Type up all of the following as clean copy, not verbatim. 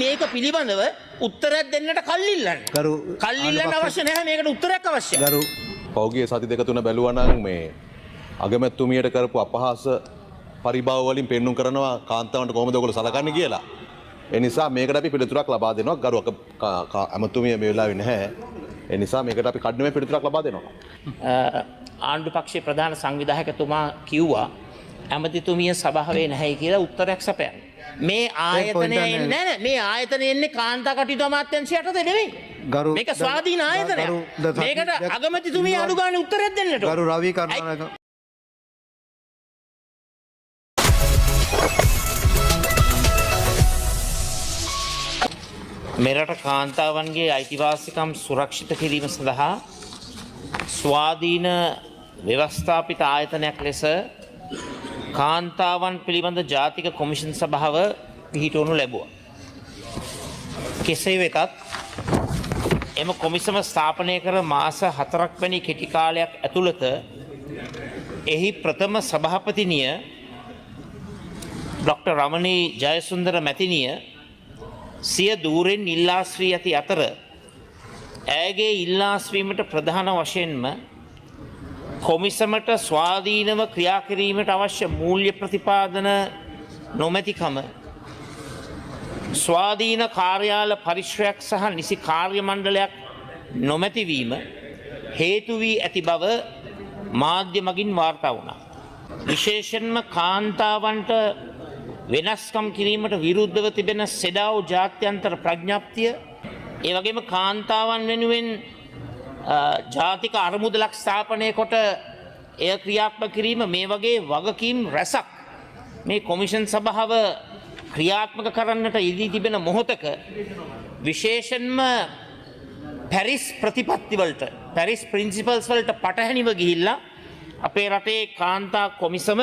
මේක පිළිබඳව උත්තරයක් දෙන්නට කල්ලිල්ලන්න. කල්ලිල්ලන්න අවශ්‍ය නැහැ මේකට උත්තරයක් අවශ්‍යයි. ගරු පෞගේ සති දෙක තුන බැලුවා නම් මේ අගමැතිතුමියට කරපු අපහාස පරිභව වලින් පෙන්눔 කරනවා කාන්තාවන්ට කොහොමද ඔයගොල්ලෝ සලකන්නේ කියලා. ඒ නිසා මේකට අපි පිළිතුරක් ලබා දෙනවා. ගරු අගමැතිතුමිය මේ වෙලාවේ නැහැ. ඒ නිසා මේකට අපි කඩිනමේ පිළිතුරක් ලබා දෙනවා. ආණ්ඩු පක්ෂයේ ප්‍රධාන සංවිධායකතුමා කිව්වා ඇමතිතුමිය සභාවේ නැහැ කියලා උත්තරයක් සපයන්න. මේ ආයතනයේ නැහැ මේ ආයතනයේ ඉන්නේ කාන්තා කටයුතු අමාත්‍යාංශය යටතේ නෙවෙයි. මේක ස්වාධීන ආයතනයක්. මේකට අගමැතිතුමිය අඩු ගානේ උත්තරයක් දෙන්නට. ගරු රවි කරුණානායක මෙරට කාන්තාවන්ගේ අයිතිවාසිකම් සුරක්ෂිත කිරීම සඳහා ස්වාධීන ව්‍යවස්ථාපිත ආයතනයක් ලෙස කාන්තාවන් පිළිබඳ ජාතික කොමිෂන් සභාව පිහිටවනු ලැබුවා. කෙසේ වෙතත් එම කොමිසම ස්ථාපනය කර මාස 4ක් වැනි කෙටි කාලයක් ඇතුළත එහි ප්‍රථම සභාපතිනිය ඩොක්ටර් රමණී ජයසුන්දර මැතිනිය සිය දූරෙන් ඉල්ලාස් වී ඇති අතර ඇයගේ ඉල්ලාස් වීමට ප්‍රධාන වශයෙන්ම කොමිසමට ස්වාධීනව ක්‍රියා කිරීමට අවශ්‍ය මූල්‍ය ප්‍රතිපාදන නොමැතිකම ස්වාධීන කාර්යාල පරිශ්‍රයක් සහ නිසි කාර්ය මණ්ඩලයක් නොමැතිවීම හේතු වී ඇති බව මාධ්‍ය මගින් වාර්තා වුණා. විශේෂයෙන්ම කාන්තාවන්ට වෙනස්කම් කිරීමට විරුද්ධව තිබෙන සෙඩාව් ජාත්‍යන්තර ප්‍රඥප්තිය ඒ වගේම කාන්තාවන් වෙනුවෙන් ජාතික අරමුදලක් ස්ථාපනය කොට එය ක්‍රියාත්මක කිරීම මේ වගේ වගකීම් රැසක් මේ කොමිෂන් සභාව ක්‍රියාත්මක කරන්නට යෙදී තිබෙන මොහොතක විශේෂයෙන්ම පැරිස් ප්‍රතිපත්තිවලට පැරිස් ප්‍රින්සිපල්ස් වලට පටහැනිව ගිහිල්ලා අපේ රටේ කාන්තා කොමිසම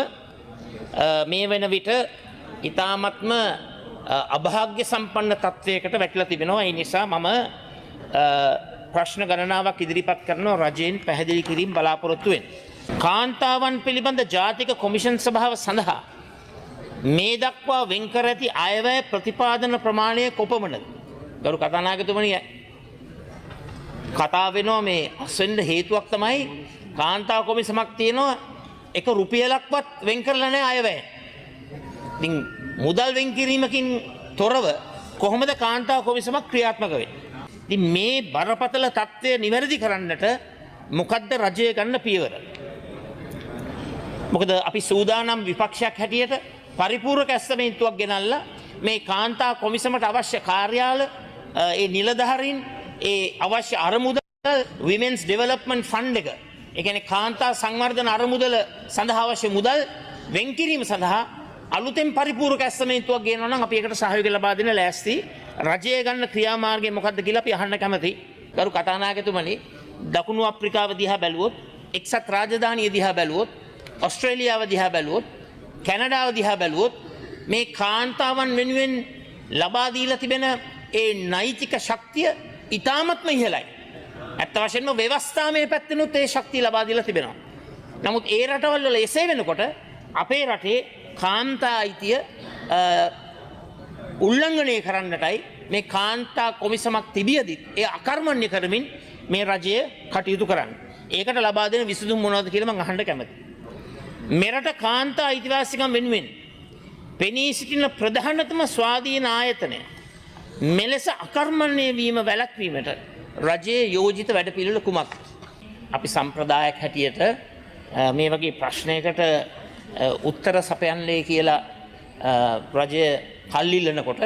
මේ වෙන විට ඉතාමත්ම අභාග්‍ය සම්පන්න තත්ත්වයකට වැටිලා තිබෙනවා. ඒ නිසා මම ප්‍රශ්න ගණනාවක් ඉදිරිපත් කරනවා රජයෙන් පැහැදිලි කිරීම බලාපොරොත්තු වෙන. කාන්තාවන් පිළිබඳ ජාතික කොමිෂන් සභාව සඳහා මේ දක්වා වෙන් කර ඇති අයවැය ප්‍රතිපාදන ප්‍රමාණය කොපමණද? ගරු කතානායකතුමනි කතා වෙනවා මේ අස්වෙන්න හේතුවක් තමයි කාන්තා කොමිසමක් තියෙනවා එක රුපියලක්වත් වෙන් කරලා නැහැ අයවැය. ඉතින් මුදල් වෙන් කිරීමකින් තොරව කොහොමද කාන්තා කොමිසමක් ක්‍රියාත්මක වෙන්නේ? ඉතින් මේ බරපතල තත්ත්වය නිවැරදි කරන්නට මොකද්ද රජය ගන්න පියවර? මොකද අපි සූදානම් විපක්ෂයක් හැටියට පරිපූර්ණක ඇස්තමේන්තුවක් ගෙනල්ලා මේ කාන්තා කොමිසමට අවශ්‍ය කාර්යාල ඒ නිලධාරීන් ඒ අවශ්‍ය අරමුදල් විමෙන්ස් ඩෙවලොප්මන්ට් ෆන්ඩ් එක ඒ කියන්නේ කාන්තා සංවර්ධන අරමුදල සඳහා අවශ්‍ය මුදල් වෙන් කිරීම සඳහා අලුතෙන් පරිපූර්ණක ඇස්තමේන්තුවක් ගේනවා නම් අපි ඒකට සහයෝගය ලබා දෙන්න ලෑස්ති. රජය ගන්න ක්‍රියාමාර්ගය මොකක්ද කියලා අපි අහන්න කැමතියි. ගරු කතානායකතුමනි දකුණු අප්‍රිකාව දිහා බැලුවොත් එක්සත් රාජධානිය දිහා බැලුවොත් ඔස්ට්‍රේලියාව දිහා බැලුවොත් කැනඩාව දිහා බැලුවොත් මේ කාන්තාවන් වෙනුවෙන් ලබා දීලා තිබෙන ඒ නෛතික ශක්තිය ඉතාමත්ම ඉහළයි. ඇත්ත වශයෙන්ම ව්‍යවස්ථාමය පැත්තෙනුත් ඒ ශක්තිය ලබා දීලා තිබෙනවා. නමුත් ඒ රටවල් වල එසේ වෙනකොට අපේ රටේ කාන්තා අයිතිය උල්ලංඝනය කරන්නටයි මේ කාන්තා කොමිසමක් තිබියදී ඒ අකර්මණ්‍ය කරමින් මේ රජය කටයුතු කරන්නේ. ඒකට ලබා දෙන විසඳුම් මොනවද කියලා මම අහන්න කැමතියි. මෙරට කාන්තා අයිතිවාසිකම් වෙනුවෙන් පෙනී සිටින ප්‍රධානතම ස්වාධීන ආයතනය මෙලෙස අකර්මණ්‍ය වීම වැළැක්වීමට රජයේ යෝජිත වැඩපිළිවෙල කුමක්ද? අපි සම්ප්‍රදායක් හැටියට මේ වගේ ප්‍රශ්නයකට උත්තර සපයන්නේ කියලා රජය කල්ලිල්ලනකොට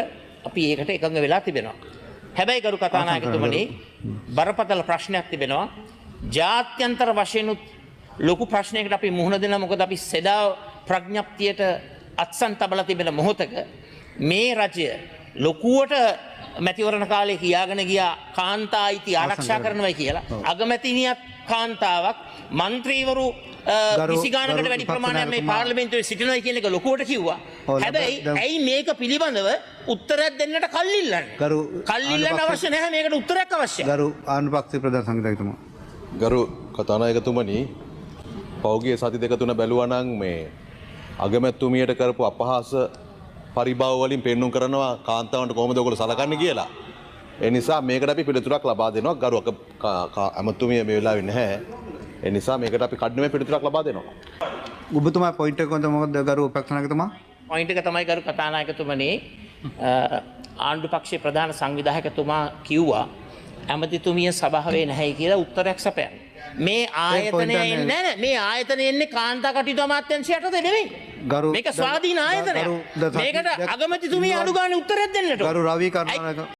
අපි ඒකට එකඟ වෙලා තිබෙනවා. හැබැයි ගරු කතානායකතුමනි බරපතල ප්‍රශ්නයක් තිබෙනවා. ජාත්‍යන්තර වශයෙන් ලොකු ප්‍රශ්නයකට අපි මුහුණ දෙනවා. මොකද අපි සෙඩා ප්‍රඥප්තියට අත්සන් තබලා තිබෙන මොහොතක මේ රජය ලොකුවට මැතිවරණ කාලේ කියාගෙන ගියා කාන්තා අයිති ආරක්ෂා කරනවා කියලා. අගමැතිනියක් කාන්තාවක් මන්ත්‍රීවරු 20 ගානකට වැඩි ප්‍රමාණයක් මේ පාර්ලිමේන්තුවේ සිටිනවා කියන එක ලොකුවට කිව්වා. හැබැයි ඇයි මේක පිළිබඳව උත්තරයක් දෙන්නට කල්ලිල්ලන්නේ? කල්ලිල්ලන්න අවශ්‍ය නැහැ මේකට උත්තරයක් අවශ්‍යයි. ගරු ආණ්ඩු පක්ෂයේ ප්‍රධාන සංවිධායකතුමා. ගරු කතානායකතුමනි පෞගේ සති දෙක තුන බැලුවා නම් මේ අගමැතිතුමියට කරපු අපහාස පරිභාව වලින් පෙන්නුම් කරනවා කාන්තාවන්ට කොහොමද ඔයගොල්ලෝ සලකන්නේ කියලා. ඒ නිසා මේකට අපි පිළිතුරක් ලබා දෙනවා. ගරු ඇමතුමිය මේ වෙලාවේ නැහැ. ඒ නිසා මේකට අපි කඩිනමේ පිළිතුරක් ලබා දෙනවා. ඔබතුමා පොයින්ට් එක කොහොමද මොකද ගරු උපක්ෂණකතුමා? පොයින්ට් එක තමයි කරු කතානායකතුමනි ආණ්ඩු පක්ෂයේ ප්‍රධාන සංවිධායකතුමා කිව්වා ඇමතිතුමිය සභාවේ නැහැ කියලා උත්තරයක් සපයන්න. මේ ආයතනය එන්නේ නැහැ. මේ ආයතනය එන්නේ කාන්තා කටයුතු අමාත්‍යාංශය යටතේ නෙවෙයි. මේක ස්වාධීන ආයතනයක්. මේකට අගමැතිතුමිය අඩු ගානේ උත්තරයක් දෙන්නට. ගරු රවි කරුණානායක